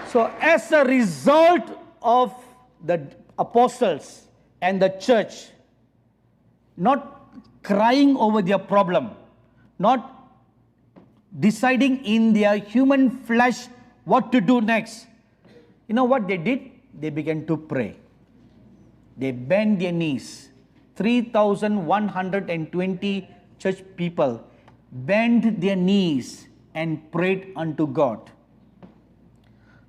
So as a result of the apostles and the church not crying over their problem, not deciding in their human flesh what to do next, you know what they did? They began to pray. They bent their knees. 3,120 church people bent their knees and prayed unto God.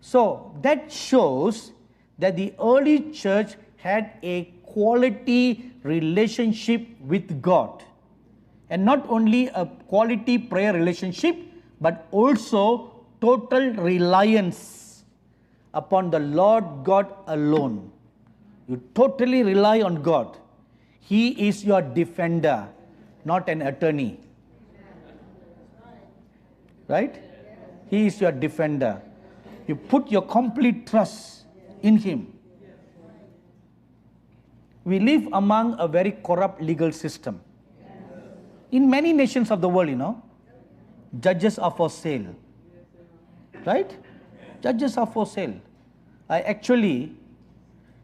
So that shows that the early church had a quality relationship with God. And not only a quality prayer relationship, but also total reliance upon the Lord God alone. You totally rely on God. He is your defender, not an attorney. Right? He is your defender. You put your complete trust in Him. We live among a very corrupt legal system. In many nations of the world, judges are for sale. Right? Judges are for sale. I actually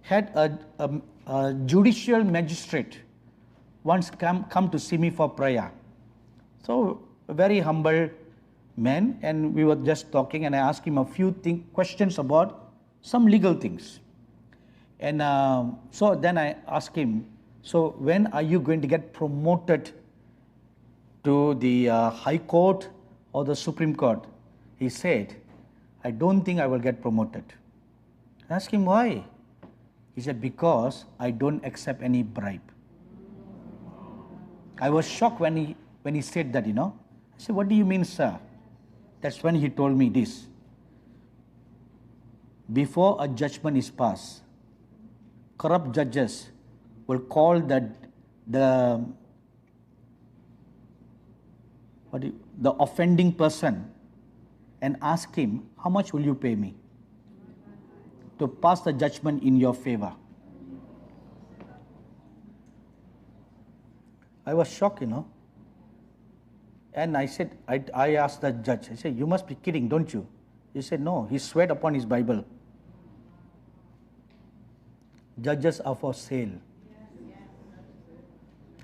had a judicial magistrate once come to see me for prayer. So, a very humble man, and we were just talking, and I asked him a few questions about some legal things. And so then I asked him, so when are you going to get promoted to the High Court or the Supreme Court? He said, I don't think I will get promoted. I asked him why. He said, because I don't accept any bribe. I was shocked when he said that, I said, what do you mean, sir? That's when he told me this. Before a judgment is passed, corrupt judges will call the offending person and ask him, how much will you pay me to pass the judgment in your favor? I was shocked, And I said, I asked the judge, I said, you must be kidding, don't you? He said, no, he swear upon his Bible. Judges are for sale.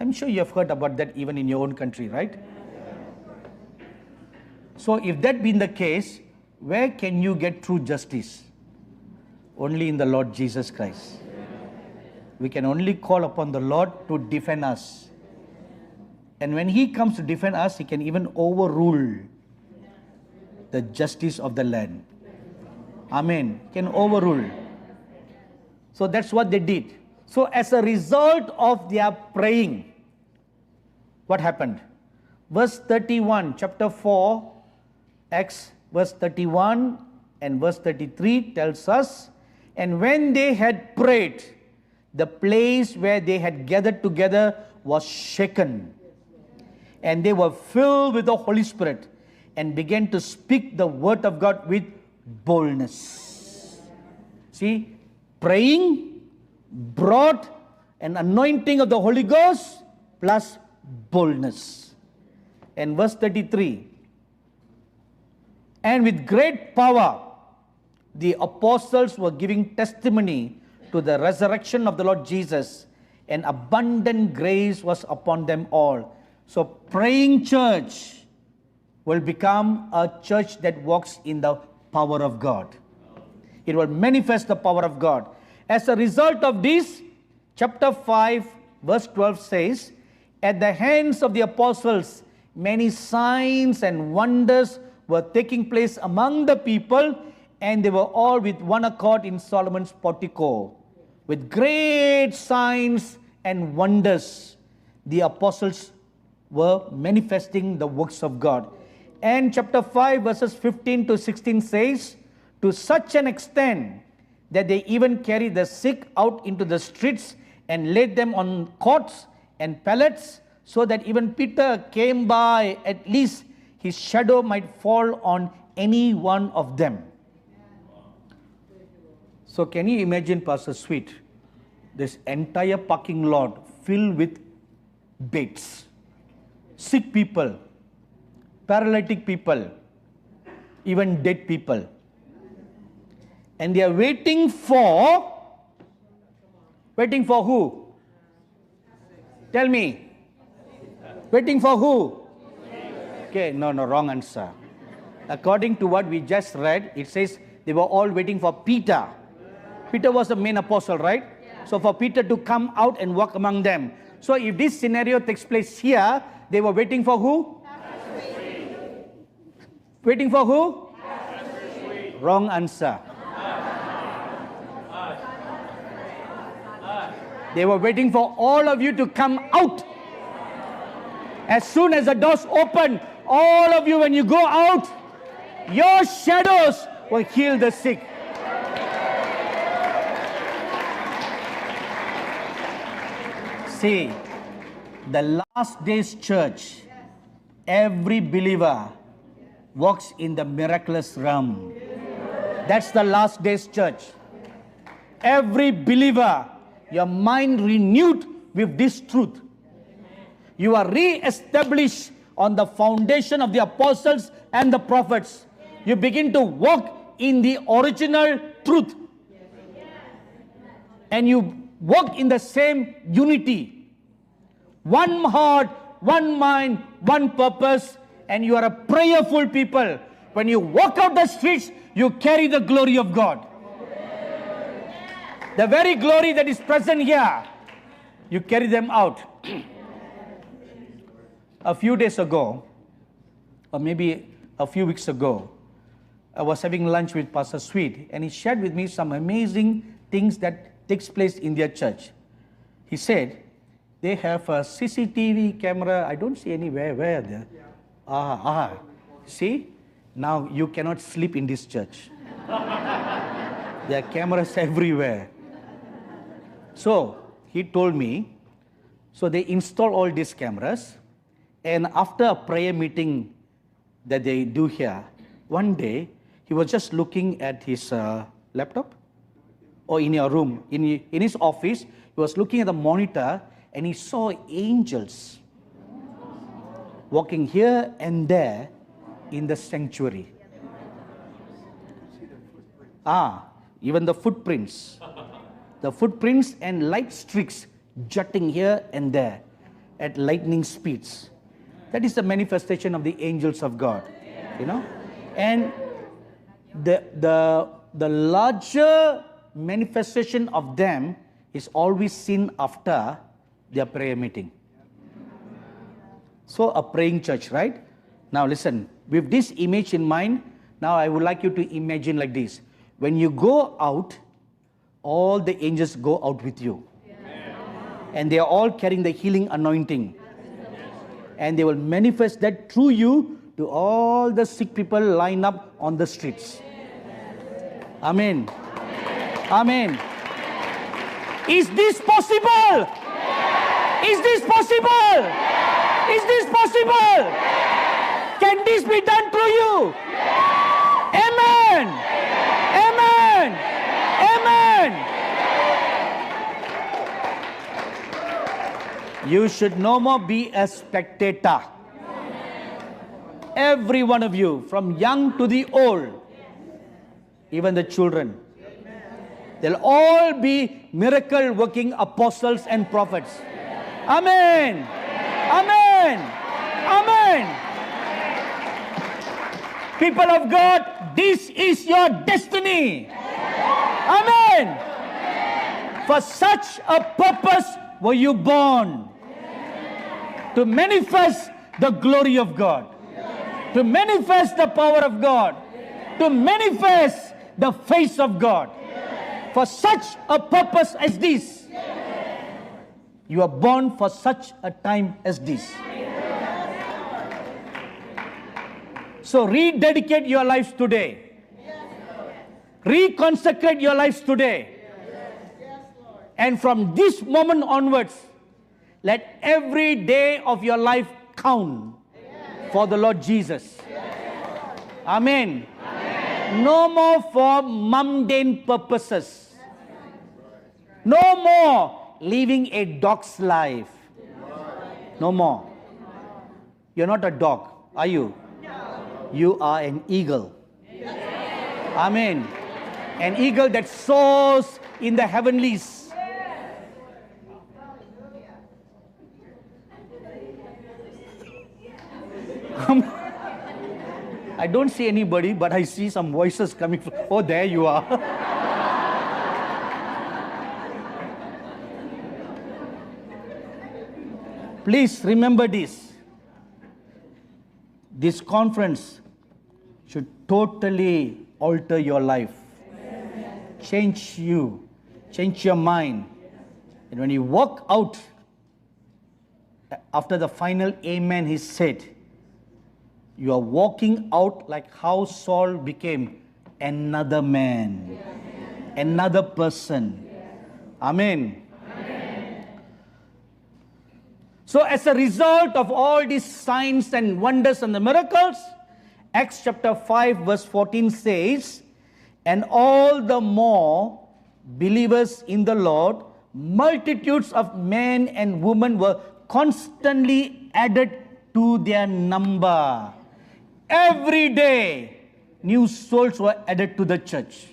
I'm sure you have heard about that even in your own country, right? So if that been the case, where can you get true justice? Only in the Lord Jesus Christ. We can only call upon the Lord to defend us. And when He comes to defend us, He can even overrule the justice of the land. Amen. Can overrule. So that's what they did. So as a result of their praying, what happened? Verse 31, chapter 4, Acts, verse 31 and verse 33 tells us, and when they had prayed, the place where they had gathered together was shaken. And they were filled with the Holy Spirit and began to speak the word of God with boldness. See, praying brought an anointing of the Holy Ghost plus boldness. And verse 33, and with great power, the apostles were giving testimony to the resurrection of the Lord Jesus, and abundant grace was upon them all. So praying church will become a church that walks in the power of God. It will manifest the power of God. As a result of this, chapter 5, verse 12 says, at the hands of the apostles, many signs and wonders were taking place among the people, and they were all with one accord in Solomon's portico. With great signs and wonders, the apostles were manifesting the works of God. And chapter 5 verses 15 to 16 says, to such an extent that they even carried the sick out into the streets and laid them on cots and pallets, so that even Peter came by, at least his shadow might fall on any one of them. So can you imagine, Pastor Sweet, this entire parking lot filled with beds, sick people, paralytic people, even dead people. And they are waiting for who? Tell me. Waiting for who? Okay, no, wrong answer. According to what we just read, it says they were all waiting for Peter. Peter was the main apostle, right? So for Peter to come out and walk among them. So if this scenario takes place here, they were waiting for who? Waiting for who? Wrong answer. They were waiting for all of you to come out. As soon as the doors open, all of you, when you go out, your shadows will heal the sick. See, the last days church, every believer walks in the miraculous realm. That's the last days church. Every believer, your mind renewed with this truth. You are re-established on the foundation of the apostles and the prophets. You begin to walk in the original truth. And you walk in the same unity. One heart, one mind, one purpose, and you are a prayerful people. When you walk out the streets, you carry the glory of God. The very glory that is present here, you carry them out. A few days ago, or maybe a few weeks ago, I was having lunch with Pastor Sweet, and he shared with me some amazing things that takes place in their church. He said, they have a CCTV camera. I don't see anywhere. Where there? See, now you cannot sleep in this church. There are cameras everywhere. So he told me, so they install all these cameras, and after a prayer meeting that they do here, one day he was just looking at his laptop, or in your room, in his office, he was looking at the monitor, and he saw angels walking here and there in the sanctuary. Even the footprints and light streaks jutting here and there at lightning speeds. That is the manifestation of the angels of God, you know. And the larger manifestation of them is always seen after their prayer meeting. So a praying church, right? Now listen, with this image in mind, now I would like you to imagine like this. When you go out, all the angels go out with you. And they are all carrying the healing anointing. And they will manifest that through you to all the sick people lined up on the streets. Amen. Amen. Is this possible? Is this possible? Is this possible? Can this be done through you? Amen. Amen. Amen. You should no more be a spectator. Every one of you, from young to the old, even the children, they'll all be miracle working apostles and prophets. Amen. Amen. Amen. People of God, this is your destiny. Amen. For such a purpose were you born. To manifest the glory of God. To manifest the power of God. To manifest the face of God. For such a purpose as this. You are born for such a time as this. So rededicate your lives today. Reconsecrate your lives today. And from this moment onwards, let every day of your life count for the Lord Jesus. Amen. No more for mundane purposes. No more living a dog's life. No more. You're not a dog, are you? You are an eagle. Amen. An eagle that soars in the heavenlies. I don't see anybody, but I see some voices coming from. Oh, there you are. Please remember this. This conference should totally alter your life. Change you. Change your mind. And when you walk out, after the final amen, he said, you are walking out like how Saul became another man, another person. Amen. So as a result of all these signs and wonders and the miracles, Acts chapter 5 verse 14 says, and all the more believers in the Lord, multitudes of men and women were constantly added to their number. Every day, new souls were added to the church.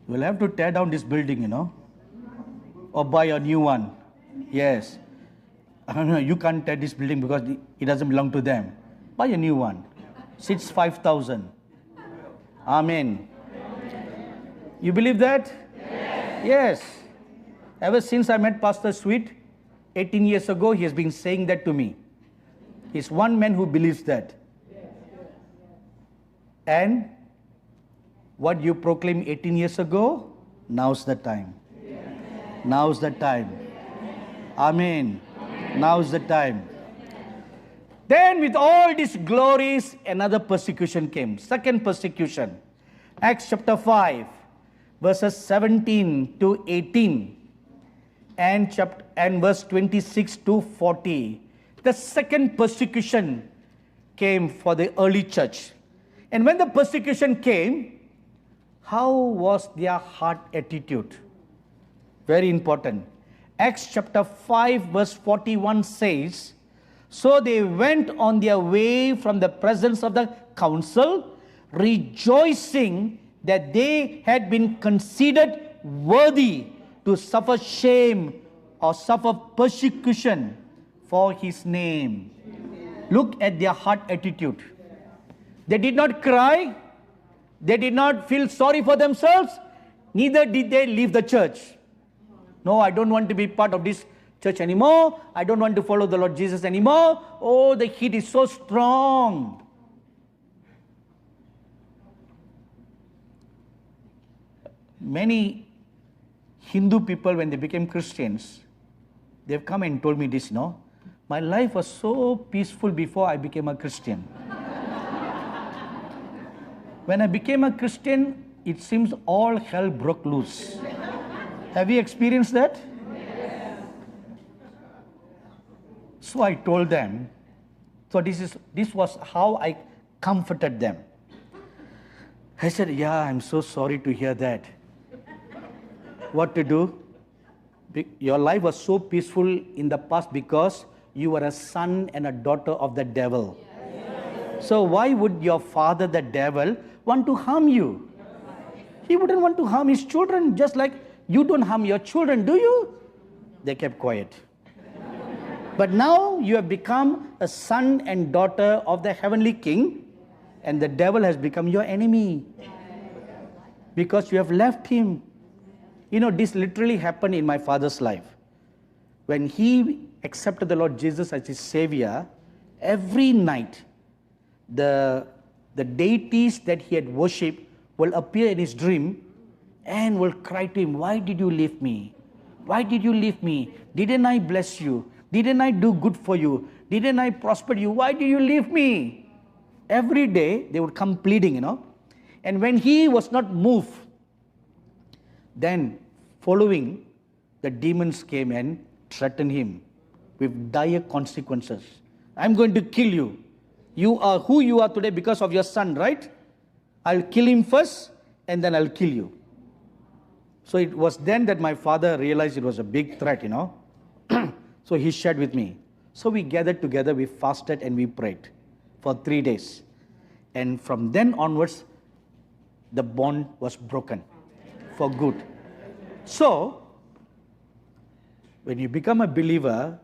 We'll have to tear down this building, you know, or buy a new one. Yes. You can't tear this building because it doesn't belong to them. Buy a new one. Seats 5,000. Amen. You believe that? Yes. Ever since I met Pastor Sweet, 18 years ago, he has been saying that to me. He's one man who believes that. And what you proclaimed 18 years ago, now's the time. Now's the time. Amen. Now's the time. Then with all these glories, another persecution came. Second persecution. Acts chapter 5, verses 17 to 18. And verse 26 to 40. The second persecution came for the early church. And when the persecution came, how was their heart attitude? Very important. Acts chapter 5 verse 41 says, so they went on their way from the presence of the council, rejoicing that they had been considered worthy to suffer shame or suffer persecution for his name. Look at their heart attitude. They did not cry. They did not feel sorry for themselves. Neither did they leave the church. No, I don't want to be part of this church anymore. I don't want to follow the Lord Jesus anymore. Oh, the heat is so strong. Many Hindu people, when they became Christians, they've come and told me this, no? My life was so peaceful before I became a Christian. When I became a Christian, it seems all hell broke loose. Have you experienced that? Yes. So I told them, so this was how I comforted them. I said, yeah, I'm so sorry to hear that. What to do? Your life was so peaceful in the past because you were a son and a daughter of the devil. Yes. So why would your father, the devil, want to harm you? He wouldn't want to harm his children, just like you don't harm your children, do you? They kept quiet. But now you have become a son and daughter of the heavenly King, and the devil has become your enemy because you have left him. You know, this literally happened in my father's life. When he accepted the Lord Jesus as his Savior, every night the deities that he had worshipped will appear in his dream and will cry to him, why did you leave me? Why did you leave me? Didn't I bless you? Didn't I do good for you? Didn't I prosper you? Why did you leave me? Every day they would come pleading, you know. And when he was not moved, then following, the demons came and threatened him with dire consequences. I'm going to kill you. You are who you are today because of your son, right? I'll kill him first and then I'll kill you. So it was then that my father realized it was a big threat, you know. So he shared with me. So we gathered together, we fasted and we prayed for 3 days. And from then onwards, the bond was broken for good. So, when you become a believer,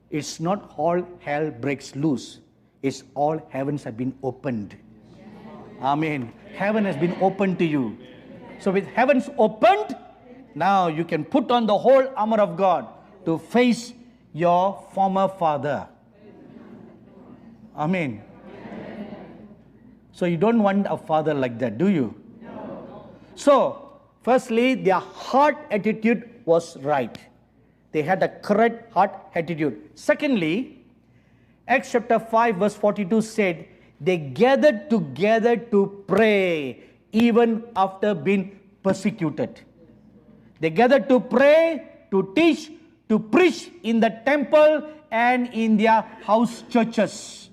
it's not all hell breaks loose. It's all heavens have been opened. Amen. Heaven has been opened to you. So with heavens opened, now you can put on the whole armor of God to face your former father. Amen. So you don't want a father like that, do you? No. So, firstly, their heart attitude was right. They had a correct heart attitude. Secondly, Acts chapter 5 verse 42 said, they gathered together to pray even after being persecuted. They gathered to pray, to teach, to preach in the temple and in their house churches.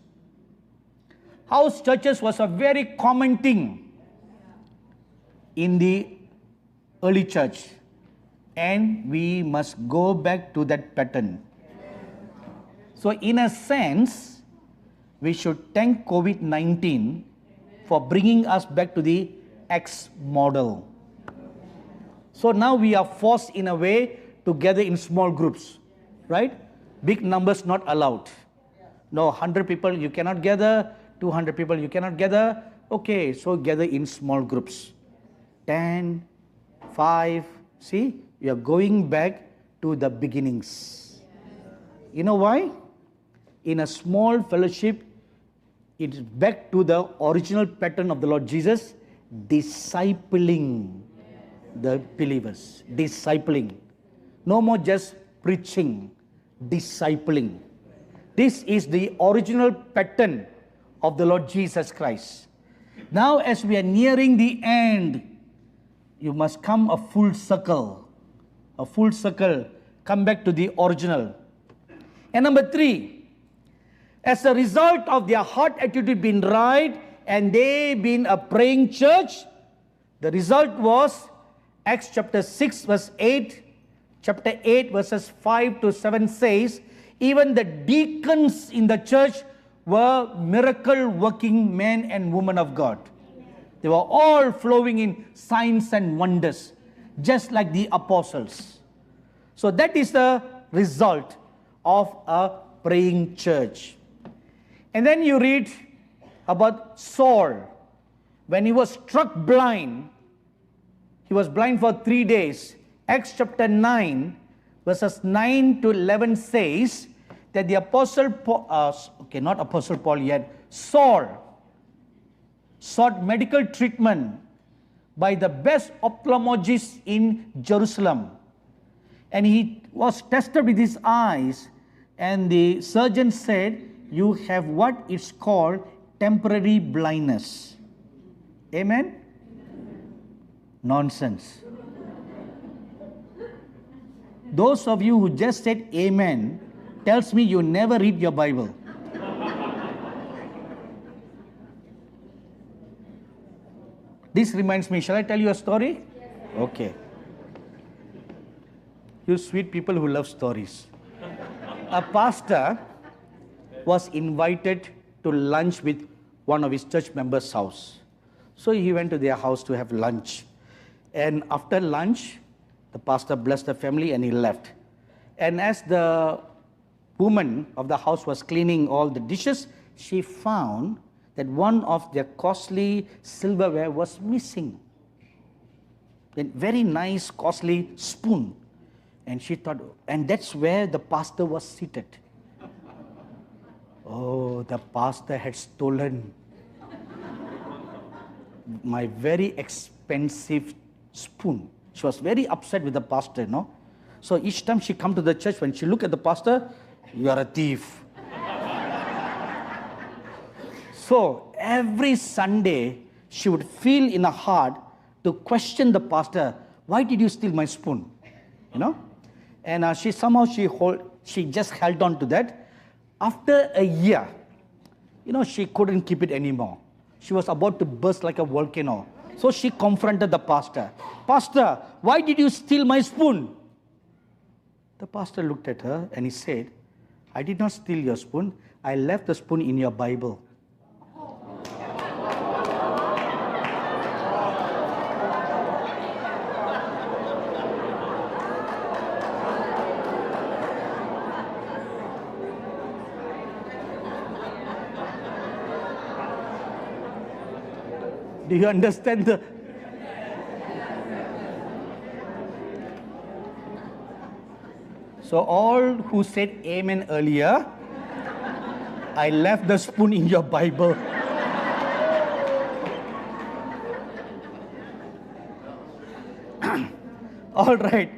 House churches was a very common thing in the early church. And we must go back to that pattern. So in a sense, we should thank COVID-19 for bringing us back to the Acts model. So now we are forced in a way to gather in small groups, right? Big numbers not allowed. No, 100 people you cannot gather, 200 people you cannot gather. Okay, so gather in small groups. 10, 5, see? We are going back to the beginnings. You know why? In a small fellowship, it is back to the original pattern of the Lord Jesus, discipling the believers. Discipling. No more just preaching, discipling. This is the original pattern of the Lord Jesus Christ. Now as we are nearing the end, you must come a full circle. A full circle, come back to the original. And number 3, as a result of their heart attitude being right and they being a praying church, the result was Acts chapter 6 verse 8, chapter 8 verses 5 to 7 says, even the deacons in the church were miracle working men and women of God. They were all flowing in signs and wonders, just like the apostles. So that is the result of a praying church. And then you read about Saul. When he was struck blind, he was blind for 3 days. Acts chapter 9, verses 9 to 11 says that the apostle Paul, not apostle Paul yet, Saul sought medical treatment by the best ophthalmologist in Jerusalem. And he was tested with his eyes, and the surgeon said, you have what is called temporary blindness. Amen? Nonsense. Those of you who just said amen tells me you never read your Bible. This reminds me, shall I tell you a story? Yes. Okay. You sweet people who love stories. A pastor was invited to lunch with one of his church members' house. So he went to their house to have lunch. And after lunch, the pastor blessed the family and he left. And as the woman of the house was cleaning all the dishes, she found that one of their costly silverware was missing. A very nice, costly spoon. And she thought, and that's where the pastor was seated. Oh, the pastor had stolen my very expensive spoon. She was very upset with the pastor, no? So each time she come to the church, when she look at the pastor, you are a thief. So every Sunday, she would feel in her heart to question the pastor, why did you steal my spoon? You know? And she just held on to that. After a year, you know, she couldn't keep it anymore. She was about to burst like a volcano. So she confronted the pastor. Pastor, why did you steal my spoon? The pastor looked at her and he said, I did not steal your spoon. I left the spoon in your Bible. Do you understand the... So all who said amen earlier, I left the spoon in your Bible. All right,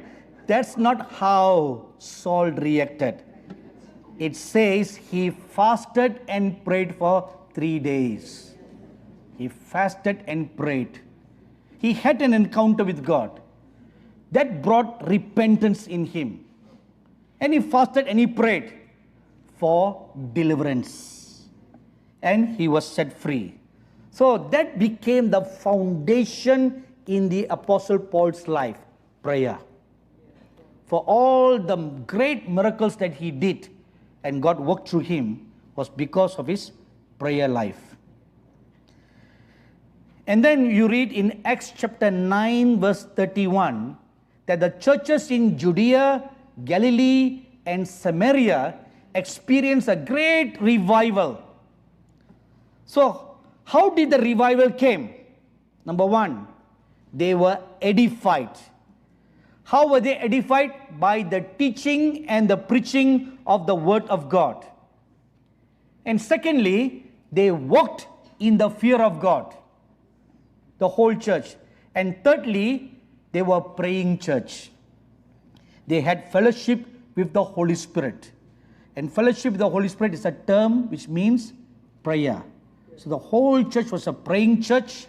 that's not how Saul reacted. It says he fasted and prayed for 3 days. He fasted and prayed. He had an encounter with God that brought repentance in him. And he fasted and he prayed for deliverance. And he was set free. So that became the foundation in the Apostle Paul's life, prayer. For all the great miracles that he did and God worked through him was because of his prayer life. And then you read in Acts chapter 9 verse 31 that the churches in Judea, Galilee and Samaria experienced a great revival. So how did the revival came? Number one, they were edified. How were they edified? By the teaching and the preaching of the word of God. And secondly, they walked in the fear of God, the whole church. And thirdly, they were praying church. They had fellowship with the Holy Spirit. And fellowship with the Holy Spirit is a term which means prayer. So the whole church was a praying church.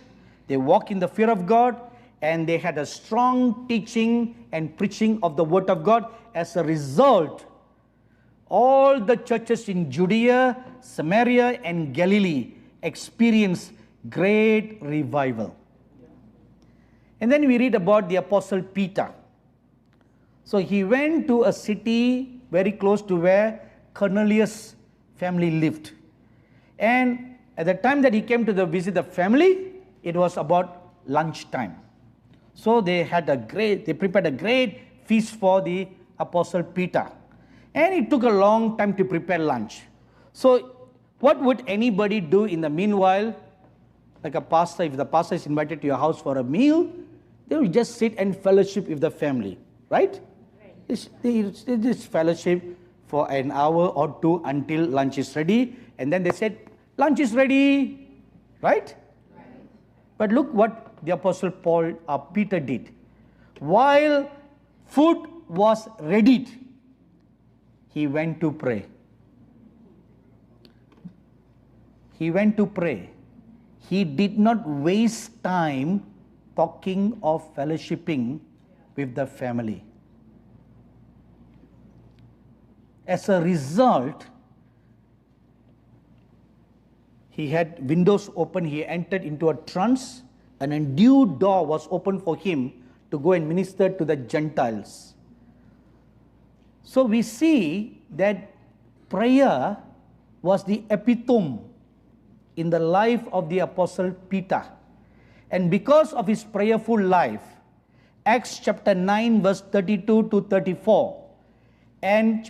They walked in the fear of God, and they had a strong teaching and preaching of the word of God. As a result, all the churches in Judea, Samaria, and Galilee experienced great revival. And then we read about the Apostle Peter. So he went to a city very close to where Cornelius' family lived. And at the time that he came to visit the family, it was about lunchtime. So they prepared a great feast for the Apostle Peter. And it took a long time to prepare lunch. So what would anybody do in the meanwhile? Like a pastor, if the pastor is invited to your house for a meal, they will just sit and fellowship with the family, right? They just fellowship for an hour or two until lunch is ready. And then they said, lunch is ready, right? But look what the Apostle Peter did. While food was readied, he went to pray. He went to pray. He did not waste time talking or fellowshipping with the family. As a result, he had windows open. He entered into a trance, and a new door was opened for him to go and minister to the Gentiles. So we see that prayer was the epitome in the life of the Apostle Peter. And because of his prayerful life, Acts chapter 9 verse 32 to 34 and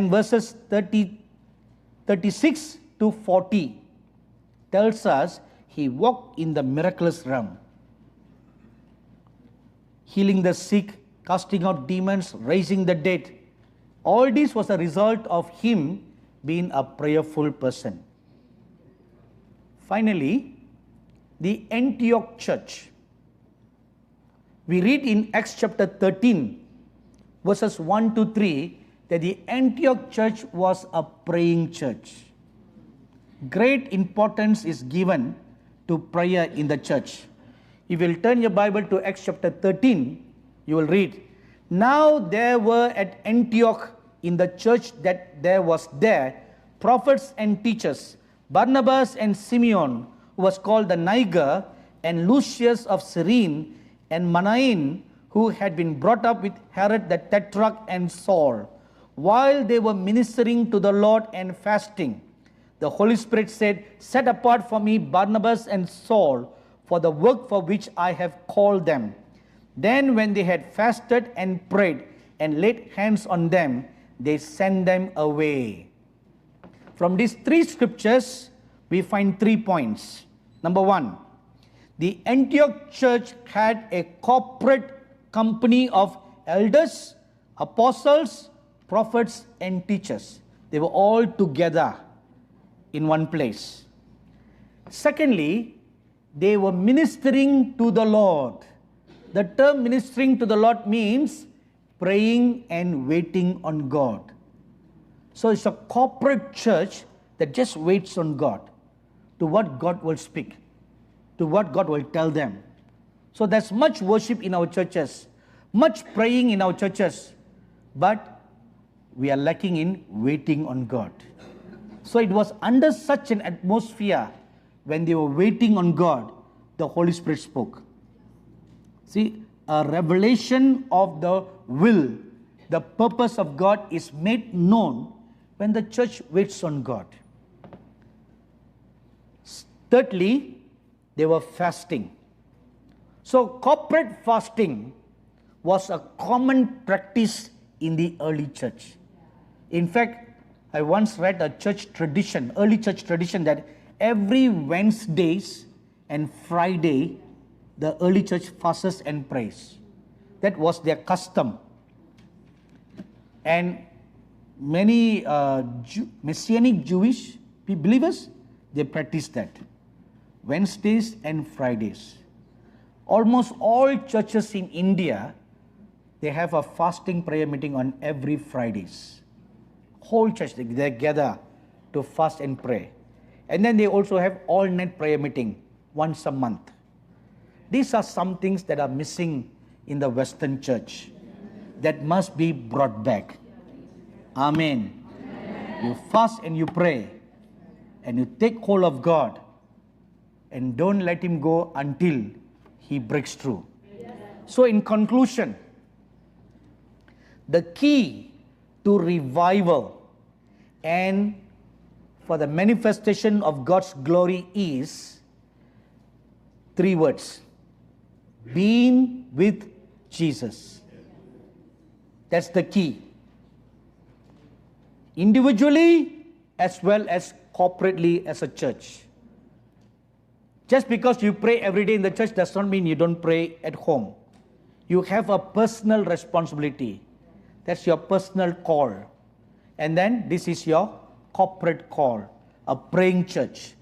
verses 36 to 40 tells us he walked in the miraculous realm, healing the sick, casting out demons, raising the dead. All this was a result of him being a prayerful person. Finally, the Antioch church. We read in Acts chapter 13, verses 1 to 3, that the Antioch church was a praying church. Great importance is given to prayer in the church. If you'll turn your Bible to Acts chapter 13, you will read, now there were at Antioch in the church that there was prophets and teachers, Barnabas and Simeon, who was called the Niger, and Lucius of Cyrene, and Manaen, who had been brought up with Herod the Tetrarch and Saul. While they were ministering to the Lord and fasting, the Holy Spirit said, set apart for me Barnabas and Saul for the work for which I have called them. Then when they had fasted and prayed and laid hands on them, they sent them away. From these three scriptures, we find 3 points. Number one, The Antioch church had a corporate company of elders, apostles, prophets, and teachers. They were all together in one place. Secondly, they were ministering to the Lord. The term ministering to the Lord means praying and waiting on God. So it's a corporate church that just waits on God, to what God will speak, to what God will tell them. So there's much worship in our churches, much praying in our churches, but we are lacking in waiting on God. So it was under such an atmosphere, when they were waiting on God, the Holy Spirit spoke. See, a revelation of the will, the purpose of God is made known when the church waits on God. Thirdly, they were fasting. So corporate fasting was a common practice in the early church. In fact, I once read a church tradition, early church tradition, that every Wednesdays and Friday, the early church fasts and prays. That was their custom. And many Messianic Jewish believers, they practice that. Wednesdays and Fridays. Almost all churches in India, they have a fasting prayer meeting on every Fridays. Whole church, they gather to fast and pray. And then they also have all-night prayer meeting once a month. These are some things that are missing in the Western church that must be brought back. Amen. Amen. You fast and you pray and you take hold of God and don't let Him go until He breaks through. Yes. So in conclusion, the key to revival and for the manifestation of God's glory is 3 words: being with Jesus. That's the key. Individually as well as corporately as a church. Just because you pray every day in the church does not mean you don't pray at home. You have a personal responsibility. That's your personal call. And then this is your corporate call, a praying church,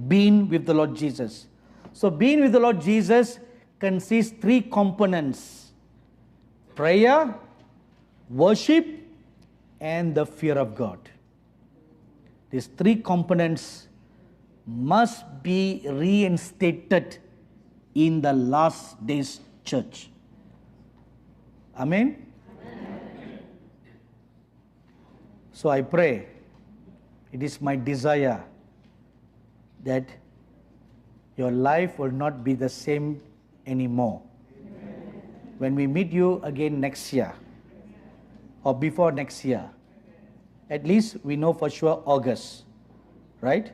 being with the Lord Jesus. So being with the Lord Jesus consists 3 components: prayer, worship, and the fear of God. These 3 components must be reinstated in the last days church. Amen? Amen. So I pray, it is my desire that your life will not be the same anymore. Amen. When we meet you again next year or before next year, at least we know for sure August, right?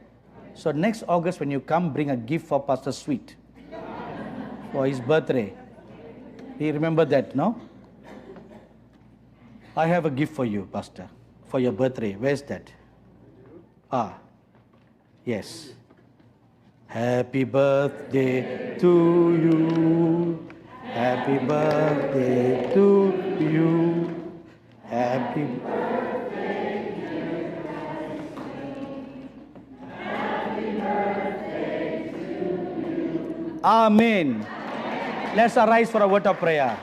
So next August when you come, bring a gift for Pastor Sweet for his birthday. You remember that, no? I have a gift for you, Pastor, for your birthday. Where's that? Yes. Happy birthday to you. Happy birthday to you. Happy birthday. Happy birthday to you. Amen. Let's arise for a word of prayer.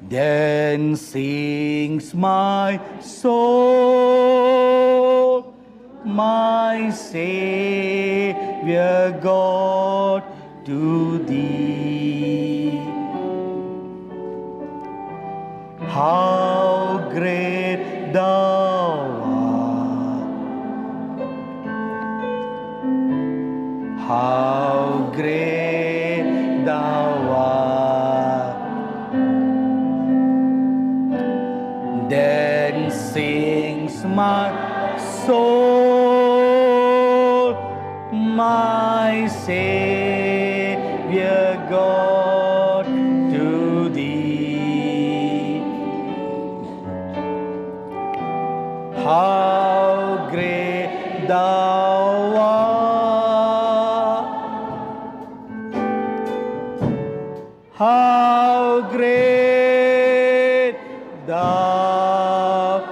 Then sings my soul, my Savior God, to Thee. How great Thou art! How great Thou art! Then sings my soul, my Savior God, to Thee. How great thou art. How great thou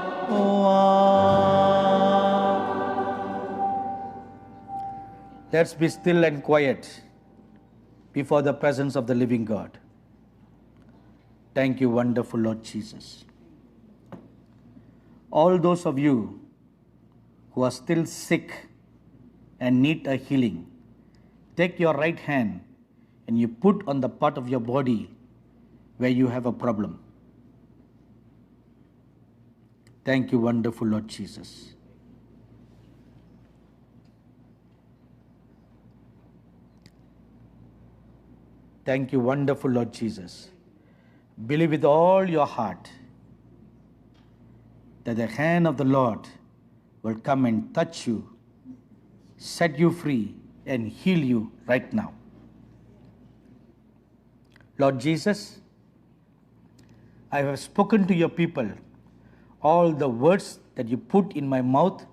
art. Let's be still and quiet before the presence of the living God. Thank you, wonderful Lord Jesus. All those of you who are still sick and need a healing, take your right hand and you put on the part of your body where you have a problem. Thank you, wonderful Lord Jesus. Thank you, wonderful Lord Jesus. Believe with all your heart that the hand of the Lord will come and touch you, set you free, and heal you right now. Lord Jesus, I have spoken to your people all the words that you put in my mouth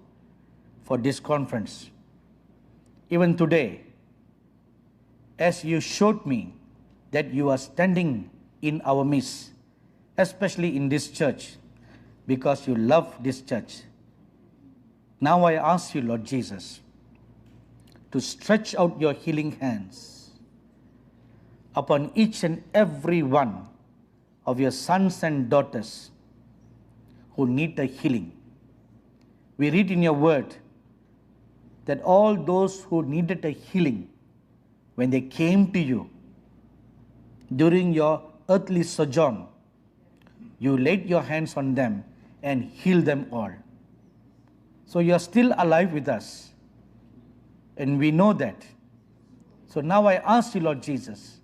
for this conference. Even today, as you showed me that you are standing in our midst, especially in this church, because you love this church. Now I ask you, Lord Jesus, to stretch out your healing hands upon each and every one of your sons and daughters who need a healing. We read in your word that all those who needed a healing, when they came to you during your earthly sojourn, you laid your hands on them and healed them all. So you are still alive with us, and we know that. So now I ask you, Lord Jesus,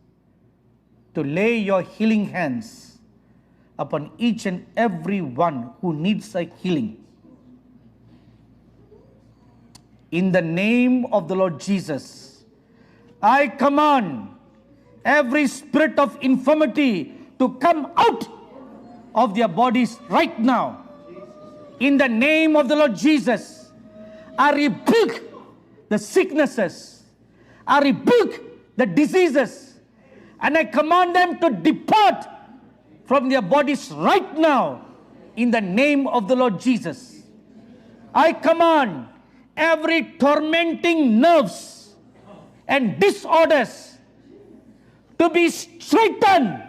to lay your healing hands upon each and every one who needs a healing. In the name of the Lord Jesus, I command every spirit of infirmity to come out of their bodies right now. In the name of the Lord Jesus, I rebuke the sicknesses, I rebuke the diseases, and I command them to depart from their bodies right now in the name of the Lord Jesus. I command every tormenting nerves and disorders to be straightened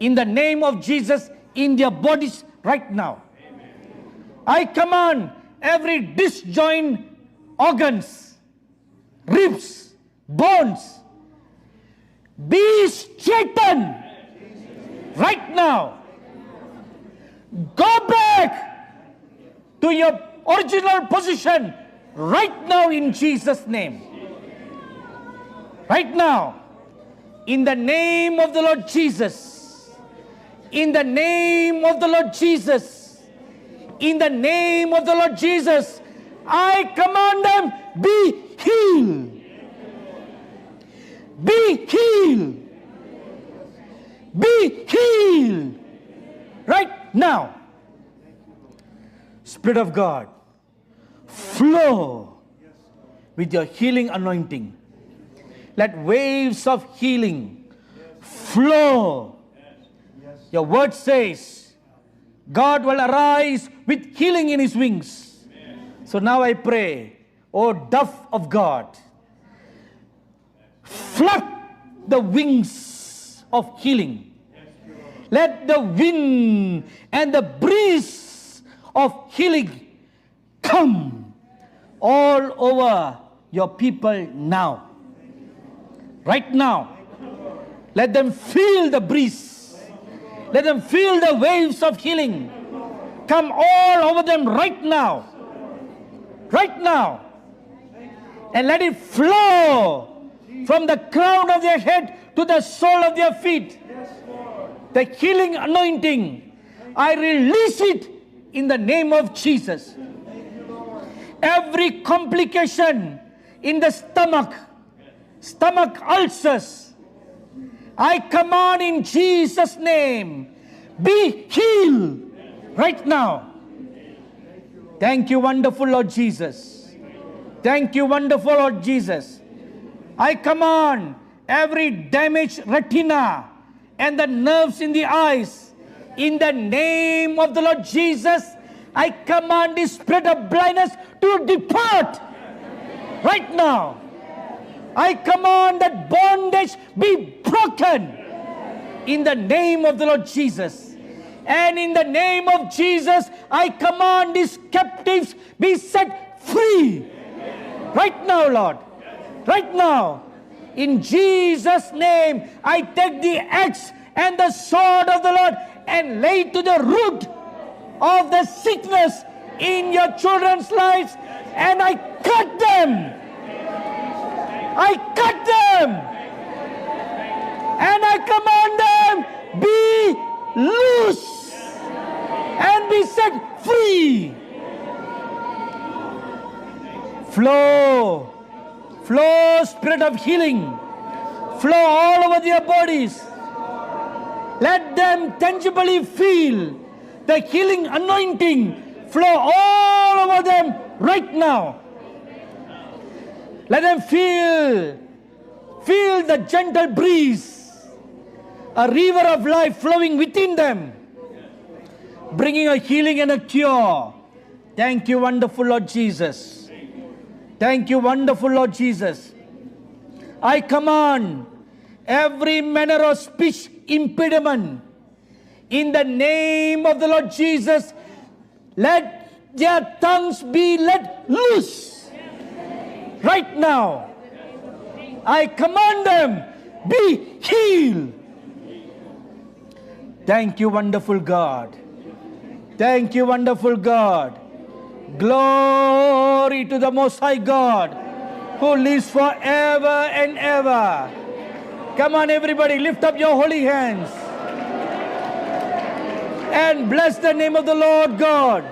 in the name of Jesus in their bodies right now. I command every disjoint organs, ribs, bones, be straightened right now. Go back to your original position right now in Jesus' name. Right now, in the name of the Lord Jesus, in the name of the Lord Jesus, in the name of the Lord Jesus, I command them, be healed. Be healed. Be healed. Right now. Spirit of God, flow with your healing anointing. Let waves of healing flow. Your word says, God will arise with healing in his wings. So now I pray, O dove of God, flood the wings of healing. Let the wind and the breeze of healing come all over your people now. Right now. Let them feel the breeze. Let them feel the waves of healing come all over them right now. Right now. And let it flow from the crown of their head to the sole of their feet. The healing anointing, I release it in the name of Jesus. Every complication in the stomach ulcers, I command in Jesus' name, be healed right now. Thank you, wonderful Lord Jesus. Thank you, wonderful Lord Jesus. I command every damaged retina and the nerves in the eyes, in the name of the Lord Jesus, I command the spirit of blindness to depart right now. I command that bondage be broken in the name of the Lord Jesus. And in the name of Jesus, I command these captives be set free. Right now, Lord. Right now. In Jesus' name, I take the axe and the sword of the Lord and lay to the root of the sickness in your children's lives, and I cut them. I cut them. And I command them, be loose and be set free. Flow. Flow, spirit of healing. Flow all over their bodies. Let them tangibly feel the healing anointing flow all over them right now. Let them feel the gentle breeze, a river of life flowing within them, bringing a healing and a cure. Thank you, wonderful Lord Jesus. Thank you, wonderful Lord Jesus. I command every manner of speech impediment in the name of the Lord Jesus. Let their tongues be let loose right now. I command them, be healed. Thank you, wonderful God. Thank you, wonderful God. Glory to the Most High God, who lives forever and ever. Come on, everybody, lift up your holy hands and bless the name of the Lord God.